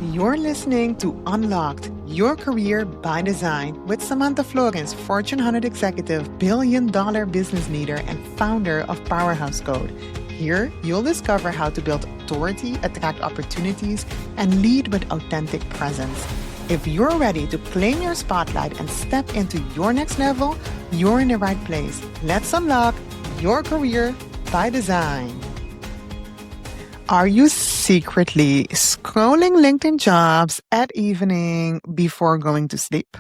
You're listening to Unlocked, Your Career by Design with Samantha Florence, Fortune 100 executive, billion-dollar business leader, and founder of Powerhouse Code. Here, you'll discover how to build authority, attract opportunities, and lead with authentic presence. If you're ready to claim your spotlight and step into your next level, you're in the right place. Let's unlock your career by design. Are you secretly scrolling LinkedIn jobs at evening before going to sleep?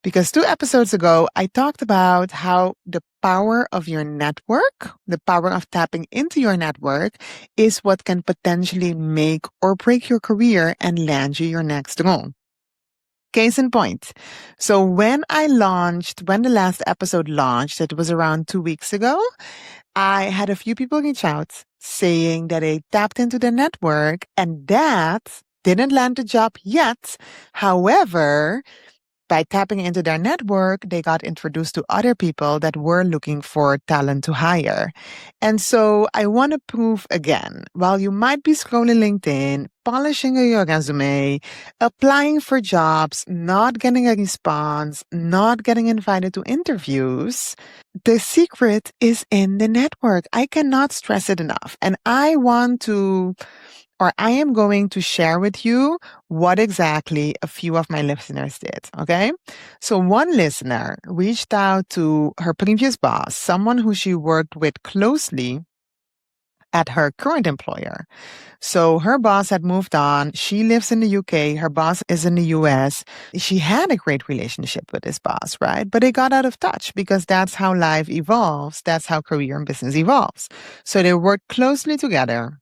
Because 2 episodes ago, I talked about how the power of your network, the power of tapping into your network, is what can potentially make or break your career and land you your next role. Case in point. So when the last episode launched, it was around 2 weeks ago, I had a few people reach out saying that they tapped into their network and that didn't land the job yet. However, by tapping into their network, they got introduced to other people that were looking for talent to hire. And so I want to prove again, while you might be scrolling LinkedIn, polishing your resume, applying for jobs, not getting a response, not getting invited to interviews, the secret is in the network. I cannot stress it enough. And I am going to share with you what exactly a few of my listeners did. Okay. So one listener reached out to her previous boss, someone who she worked with closely at her current employer. So her boss had moved on. She lives in the UK. Her boss is in the US. She had a great relationship with this boss, right? But they got out of touch because that's how life evolves. That's how career and business evolves. So they worked closely together.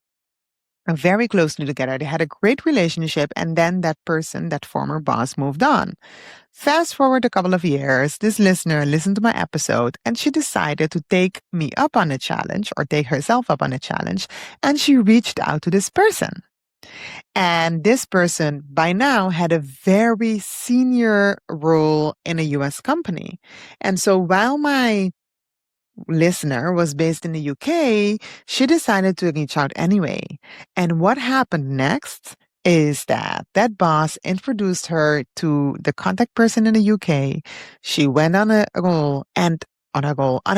Very closely together. They had a great relationship, and then that former boss, moved on. Fast forward a couple of years, this listener listened to my episode and she decided to take me up on a challenge or take herself up on a challenge, and she reached out to this person. And this person by now had a very senior role in a US company. And so while my listener was based in the UK, she decided to reach out anyway. And what happened next is that boss introduced her to the contact person in the UK. She went on a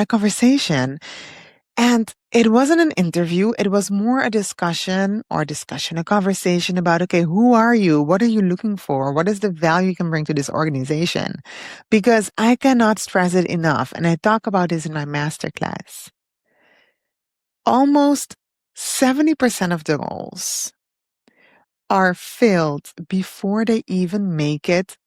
conversation. And it wasn't an interview. It was more a a conversation about, okay, who are you? What are you looking for? What is the value you can bring to this organization? Because I cannot stress it enough. And I talk about this in my masterclass. Almost 70% of the roles are filled before they even make it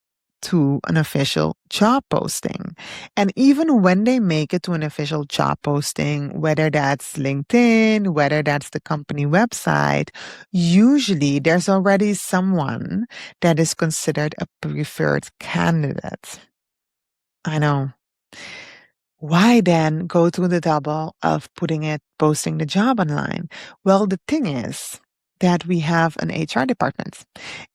to an official job posting. And even when they make it to an official job posting, whether that's LinkedIn, whether that's the company website, usually there's already someone that is considered a preferred candidate. I know. Why then go through the trouble of posting the job online? Well, the thing is that we have an HR department.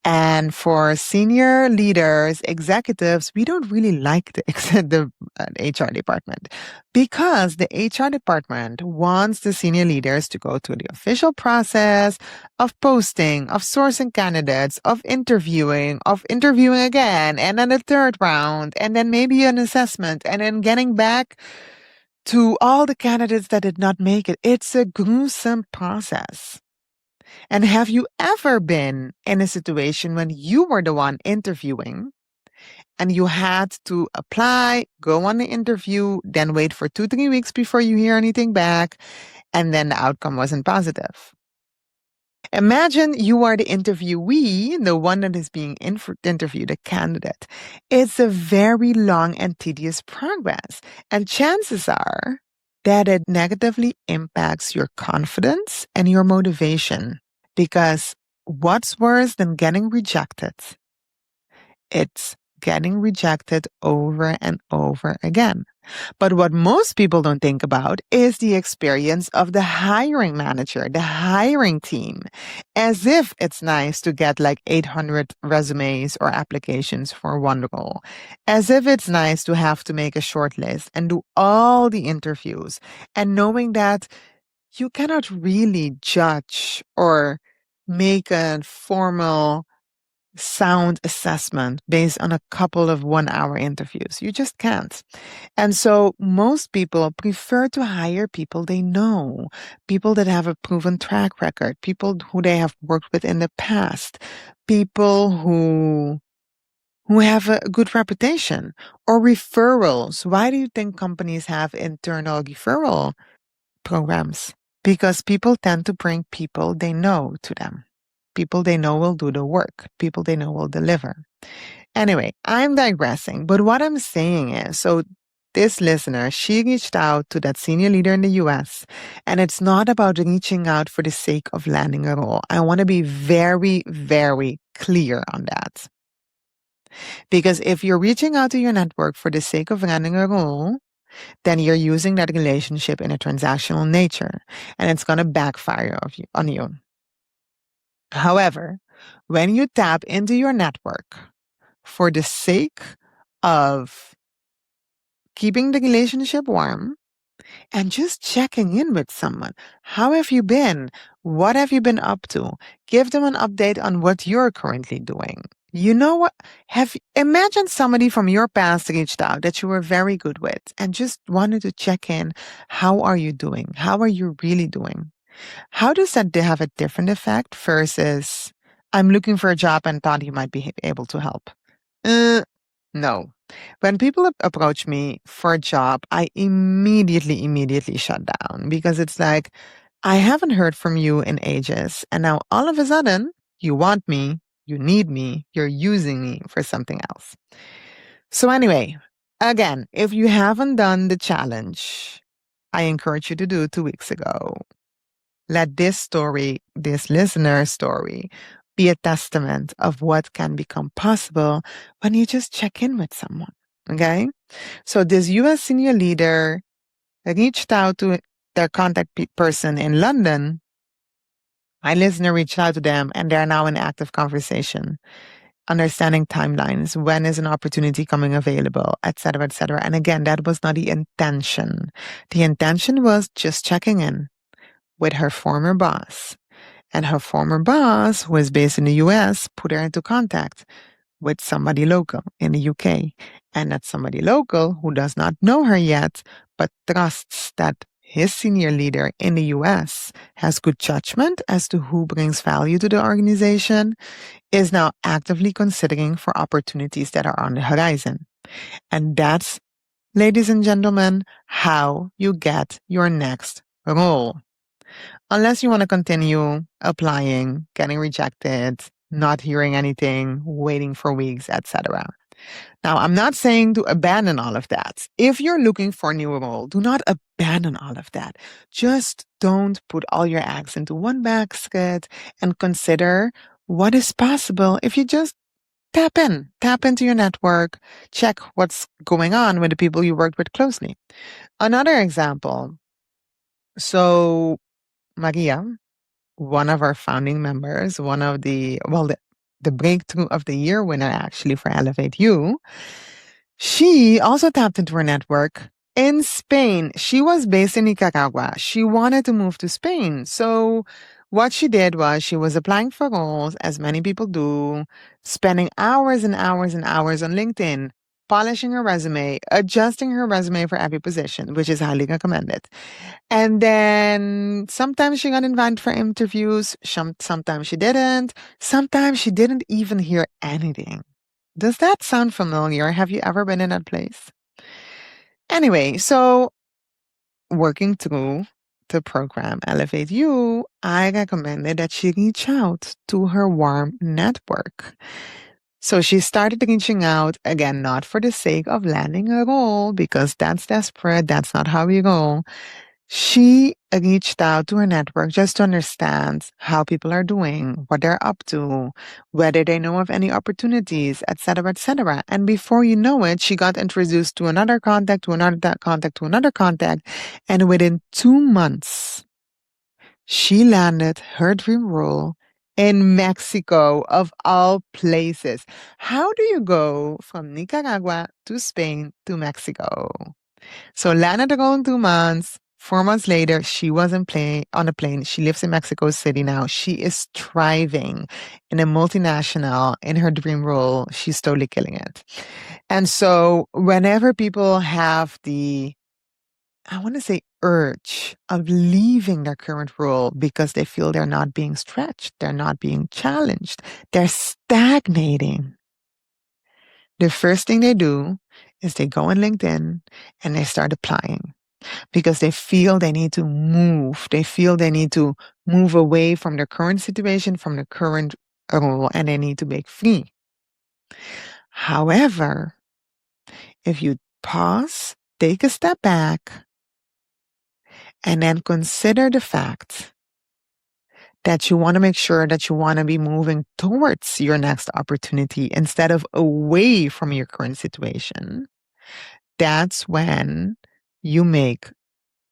And for senior leaders, executives, we don't really like the HR department because the HR department wants the senior leaders to go through the official process of posting, of sourcing candidates, of interviewing again, and then a third round, and then maybe an assessment, and then getting back to all the candidates that did not make it. It's a gruesome process. And have you ever been in a situation when you were the one interviewing and you had to apply, go on the interview, then wait for 2-3 weeks before you hear anything back, and then the outcome wasn't positive? Imagine you are the interviewee, the one that is being interviewed, a candidate. It's a very long and tedious progress. And chances are that it negatively impacts your confidence and your motivation. Because what's worse than getting rejected? It's getting rejected over and over again. But what most people don't think about is the experience of the hiring manager, the hiring team, as if it's nice to get like 800 resumes or applications for one role, as if it's nice to have to make a short list and do all the interviews, and knowing that you cannot really judge or make a formal sound assessment based on a couple of 1-hour interviews. You just can't. And so most people prefer to hire people they know, people that have a proven track record, people who they have worked with in the past, people who have a good reputation, or referrals. Why do you think companies have internal referral programs? Because people tend to bring people they know to them. People they know will do the work. People they know will deliver. Anyway, I'm digressing, but what I'm saying is, so this listener, she reached out to that senior leader in the US, and it's not about reaching out for the sake of landing a role. I want to be very, very clear on that. Because if you're reaching out to your network for the sake of landing a role, then you're using that relationship in a transactional nature, and it's going to backfire on you. However, when you tap into your network for the sake of keeping the relationship warm and just checking in with someone, how have you been? What have you been up to? Give them an update on what you're currently doing. You know what? Imagine somebody from your past reached out that you were very good with and just wanted to check in. How are you doing? How are you really doing? How does that have a different effect versus I'm looking for a job and thought you might be able to help? No. When people approach me for a job, I immediately shut down because it's like, I haven't heard from you in ages. And now all of a sudden, you want me, you need me, you're using me for something else. So, anyway, again, if you haven't done the challenge I encourage you to do 2 weeks ago, let this story, this listener's story, be a testament of what can become possible when you just check in with someone. Okay? So this US senior leader reached out to their contact person in London. My listener reached out to them and they're now in active conversation, understanding timelines, when is an opportunity coming available, et cetera, et cetera. And again, that was not the intention. The intention was just checking in with her former boss. And her former boss, who is based in the US, put her into contact with somebody local in the UK. And that somebody local who does not know her yet, but trusts that his senior leader in the US has good judgment as to who brings value to the organization, is now actively considering for opportunities that are on the horizon. And that's, ladies and gentlemen, how you get your next role. Unless you want to continue applying, getting rejected, not hearing anything, waiting for weeks, etc. Now, I'm not saying to abandon all of that. If you're looking for a new role, do not abandon all of that. Just don't put all your eggs into one basket and consider what is possible if you just tap into your network, check what's going on with the people you worked with closely. Another example. So, Maria, one of our founding members, one of the breakthrough of the year winner actually for Elevate You, she also tapped into her network in Spain. She was based in Nicaragua. She wanted to move to Spain. So what she did was she was applying for roles, as many people do, spending hours and hours and hours on LinkedIn, polishing her resume, adjusting her resume for every position, which is highly recommended. And then sometimes she got invited for interviews. Sometimes she didn't. Sometimes she didn't even hear anything. Does that sound familiar? Have you ever been in that place? Anyway, so working through the program Elevate You, I recommended that she reach out to her warm network. So she started reaching out, again, not for the sake of landing a role, because that's desperate. That's not how we roll. She reached out to her network just to understand how people are doing, what they're up to, whether they know of any opportunities, et cetera, et cetera. And before you know it, she got introduced to another contact, to another contact, to another contact. And within 2 months, she landed her dream role in Mexico, of all places. How do you go from Nicaragua to Spain to Mexico? So landed a role in 2 months, 4 months later, she was on a plane. She lives in Mexico City now. She is thriving in a multinational in her dream role. She's totally killing it. And so whenever people have I want to say urge of leaving their current role because they feel they're not being stretched, they're not being challenged, they're stagnating, the first thing they do is they go on LinkedIn and they start applying because they feel they need to move. They feel they need to move away from their current situation, from their current role, and they need to break free. However, if you pause, take a step back, and then consider the fact that you want to make sure that you want to be moving towards your next opportunity instead of away from your current situation, that's when you make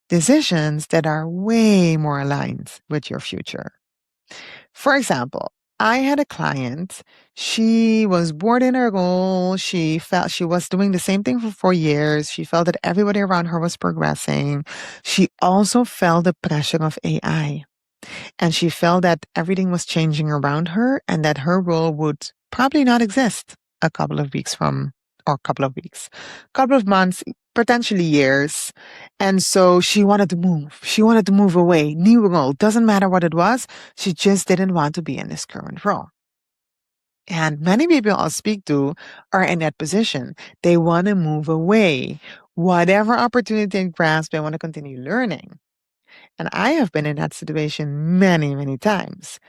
decisions that are way more aligned with your future. For example, I had a client. She was bored in her role. She felt she was doing the same thing for 4 years. She felt that everybody around her was progressing. She also felt the pressure of AI. And she felt that everything was changing around her and that her role would probably not exist a couple of weeks from, or couple of months, potentially years. And so she wanted to move. She wanted to move away. New role. Doesn't matter what it was. She just didn't want to be in this current role. And many people I'll speak to are in that position. They want to move away. Whatever opportunity they grasp, they want to continue learning. And I have been in that situation many, many times.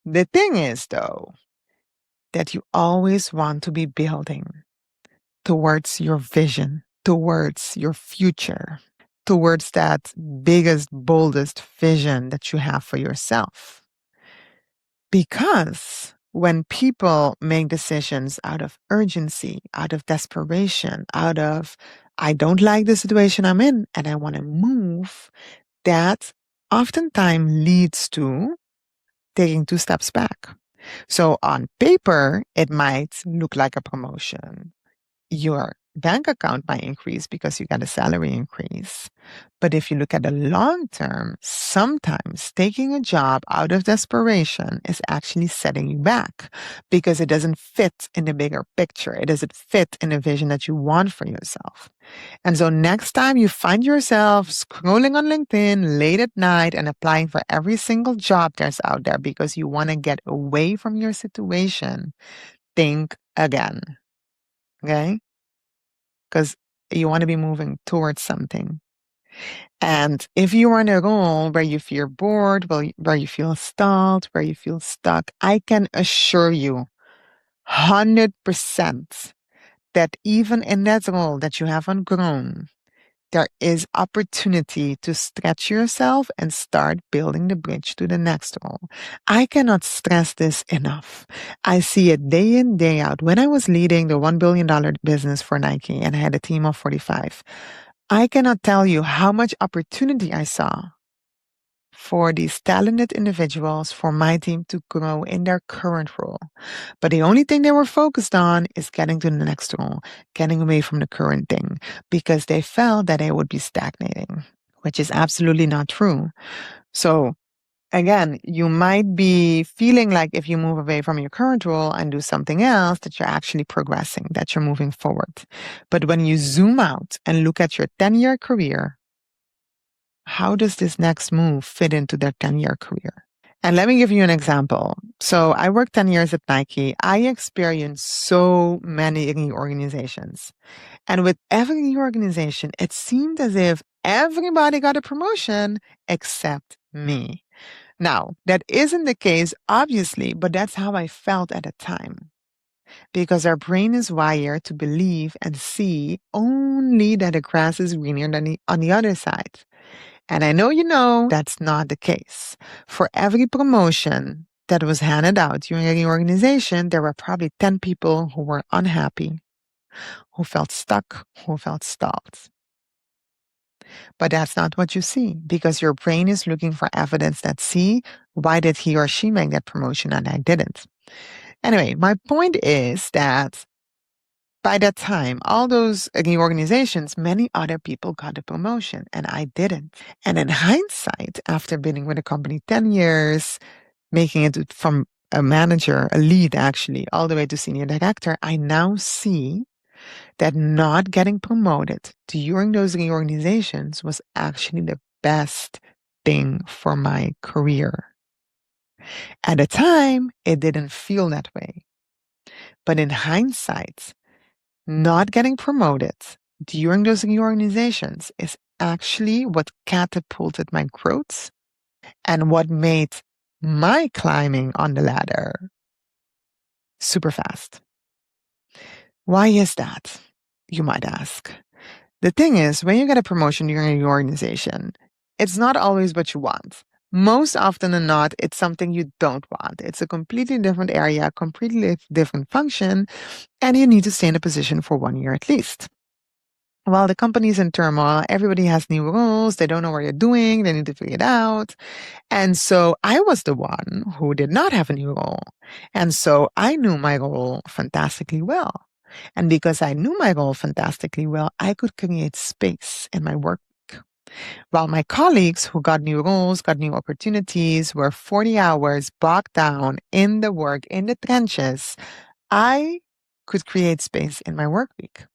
The thing is, though, that you always want to be building towards your vision, towards your future, towards that biggest, boldest vision that you have for yourself. Because when people make decisions out of urgency, out of desperation, out of, I don't like the situation I'm in and I want to move, that oftentimes leads to taking 2 steps back. So on paper, it might look like a promotion. Your bank account might increase because you got a salary increase. But if you look at the long term, sometimes taking a job out of desperation is actually setting you back because it doesn't fit in the bigger picture. It doesn't fit in the vision that you want for yourself. And so next time you find yourself scrolling on LinkedIn late at night and applying for every single job there's out there because you want to get away from your situation, think again. Okay? Because you want to be moving towards something. And if you are in a role where you feel bored, where you feel stalled, where you feel stuck, I can assure you 100% that even in that role that you haven't grown, there is opportunity to stretch yourself and start building the bridge to the next role. I cannot stress this enough. I see it day in, day out. When I was leading the $1 billion business for Nike and I had a team of 45, I cannot tell you how much opportunity I saw for these talented individuals, for my team to grow in their current role. But the only thing they were focused on is getting to the next role, getting away from the current thing, because they felt that they would be stagnating, which is absolutely not true. So again, you might be feeling like if you move away from your current role and do something else, that you're actually progressing, that you're moving forward. But when you zoom out and look at your 10-year career, how does this next move fit into their 10-year career? And let me give you an example. So I worked 10 years at Nike. I experienced so many reorganizations. And with every reorganization, it seemed as if everybody got a promotion except me. Now, that isn't the case, obviously, but that's how I felt at the time. Because our brain is wired to believe and see only that the grass is greener on the other side. And I know you know that's not the case. For every promotion that was handed out during any organization, there were probably 10 people who were unhappy, who felt stuck, who felt stalled. But that's not what you see because your brain is looking for evidence that, see, why did he or she make that promotion and I didn't? Anyway, my point is that By that time, all those reorganizations, many other people got a promotion and I didn't. And in hindsight, after being with the company 10 years, making it from a manager, a lead actually, all the way to senior director, I now see that not getting promoted during those reorganizations was actually the best thing for my career. At the time, it didn't feel that way. But in hindsight, not getting promoted during those reorganizations is actually what catapulted my growth and what made my climbing on the ladder super fast. Why is that? You might ask. The thing is, when you get a promotion during your organization, it's not always what you want. Most often than not, it's something you don't want. It's a completely different area, completely different function, and you need to stay in a position for 1 year at least. While the company's in turmoil, everybody has new rules, they don't know what they're doing, they need to figure it out. And so I was the one who did not have a new role. And so I knew my role fantastically well. And because I knew my role fantastically well, I could create space in my work. While my colleagues who got new roles, got new opportunities, were 40 hours bogged down in the work, in the trenches, I could create space in my work week.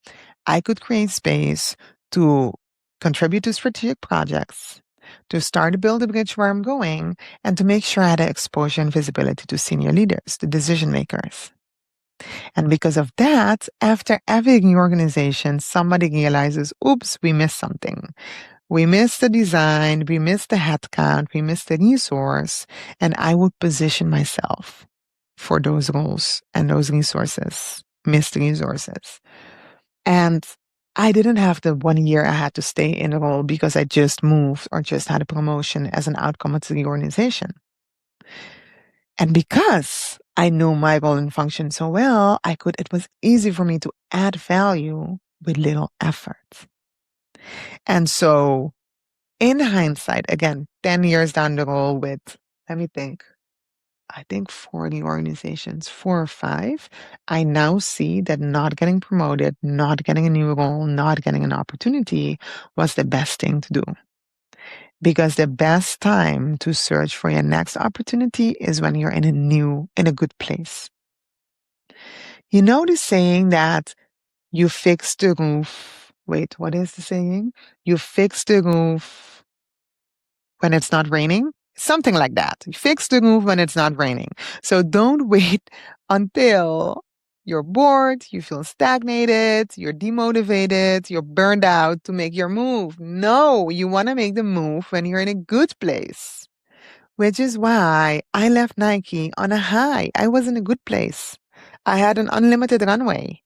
I could create space to contribute to strategic projects, to start to build a bridge where I'm going, and to make sure I had exposure and visibility to senior leaders, the decision makers. And because of that, after every organization, somebody realizes, oops, we missed something. We missed the design, we missed the headcount, we missed the resource, and I would position myself for those roles and those resources, missed resources. And I didn't have the 1 year I had to stay in the role because I just moved or just had a promotion as an outcome of the organization. And because I knew my role and function so well, it was easy for me to add value with little effort. And so in hindsight, again, 10 years down the road with, let me think, I think 40 organizations, 4 or 5, I now see that not getting promoted, not getting a new role, not getting an opportunity was the best thing to do. Because the best time to search for your next opportunity is when you're in a good place. You know the saying that you fix the roof. Wait, what is the saying? You fix the roof when it's not raining? Something like that. You fix the roof when it's not raining. So don't wait until you're bored, you feel stagnated, you're demotivated, you're burned out to make your move. No, you want to make the move when you're in a good place. Which is why I left Nike on a high. I was in a good place. I had an unlimited runway.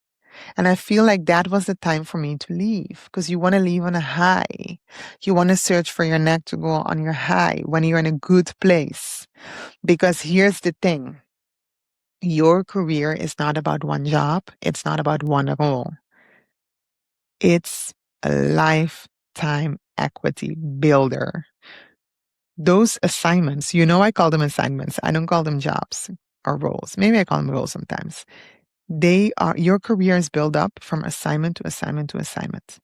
And I feel like that was the time for me to leave because you want to leave on a high. You want to search for your neck to go on your high when you're in a good place. Because here's the thing. Your career is not about one job. It's not about one role. It's a lifetime equity builder. Those assignments, I call them assignments. I don't call them jobs or roles. Maybe I call them roles sometimes. Your career is built up from assignment to assignment to assignment.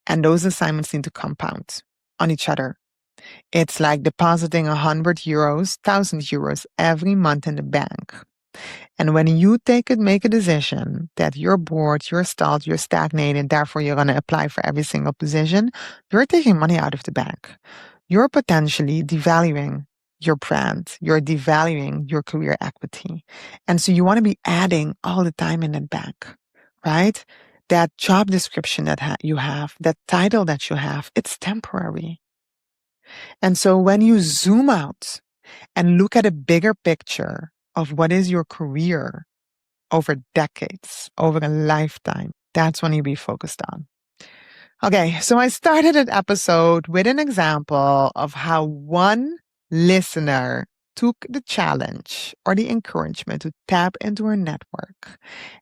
And those assignments need to compound on each other. It's like depositing 100 euros, 1,000 euros every month in the bank. And when you make a decision that you're bored, you're stalled, you're stagnated, therefore you're going to apply for every single position, you're taking money out of the bank. You're potentially devaluing your brand. You're devaluing your career equity. And so you want to be adding all the time in that bank, right? That job description that you have, that title that you have, it's temporary. And so when you zoom out and look at a bigger picture of what is your career over decades, over a lifetime, that's when you be focused on. Okay, so I started an episode with an example of how one listener took the challenge or the encouragement to tap into her network.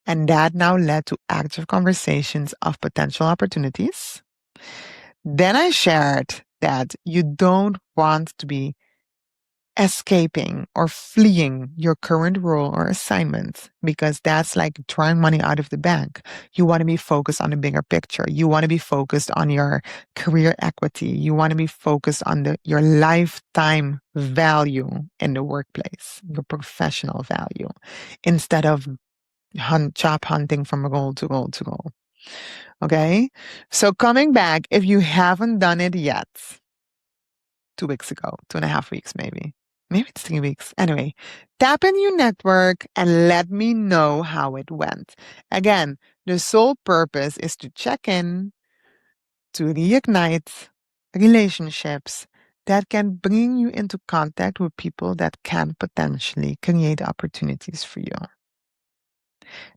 And that now led to active conversations of potential opportunities. Then I shared that you don't want to be escaping or fleeing your current role or assignment, because that's like drawing money out of the bank. You want to be focused on the bigger picture. You want to be focused on your career equity. You want to be focused on your lifetime value in the workplace, your professional value, instead of job hunting from goal to goal to goal. Okay? So coming back, if you haven't done it yet, 2 weeks ago, 2.5 weeks maybe. Maybe it's 3 weeks. Anyway, tap in your network and let me know how it went. Again, the sole purpose is to check in, to reignite relationships that can bring you into contact with people that can potentially create opportunities for you.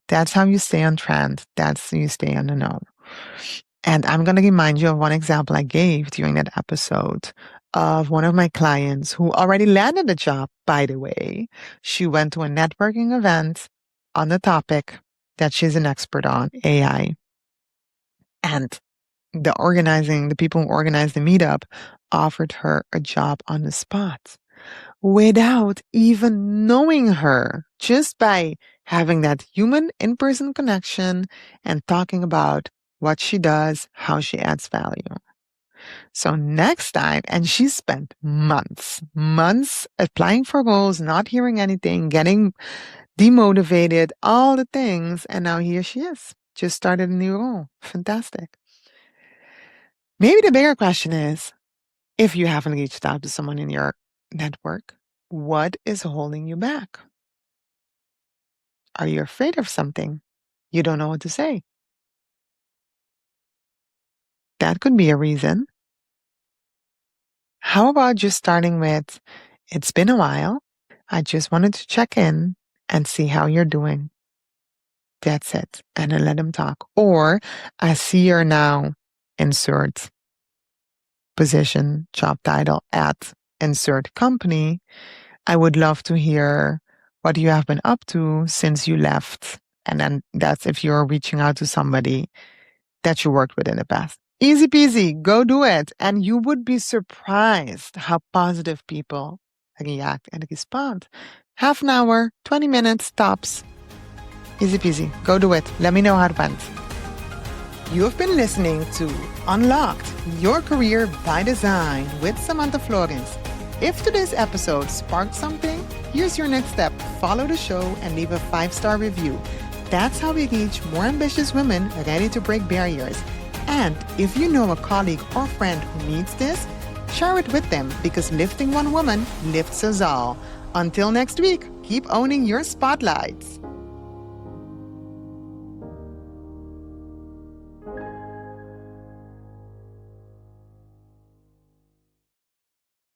That's how you stay on trend. That's how you stay on the know. And I'm going to remind you of one example I gave during that episode of one of my clients who already landed a job, by the way. She went to a networking event on the topic that she's an expert on, AI. And the people who organized the meetup offered her a job on the spot without even knowing her, just by having that human in-person connection and talking about what she does, how she adds value. So next time, and she spent months applying for roles, not hearing anything, getting demotivated, all the things. And now here she is, just started a new role. Fantastic. Maybe the bigger question is, if you haven't reached out to someone in your network, what is holding you back? Are you afraid of something? You don't know what to say. That could be a reason. How about just starting with, it's been a while. I just wanted to check in and see how you're doing. That's it. And then let them talk. Or I see you're now, insert position, job title at insert company. I would love to hear what you have been up to since you left. And then that's if you're reaching out to somebody that you worked with in the past. Easy peasy, go do it. And you would be surprised how positive people react and respond. Half an hour, 20 minutes tops. Easy peasy, go do it. Let me know how it went. You have been listening to Unlocked, Your Career by Design with Samantha Florence. If today's episode sparked something, here's your next step. Follow the show and leave a 5-star review. That's how we reach more ambitious women ready to break barriers. And if you know a colleague or friend who needs this, share it with them, because lifting one woman lifts us all. Until next week, keep owning your spotlights.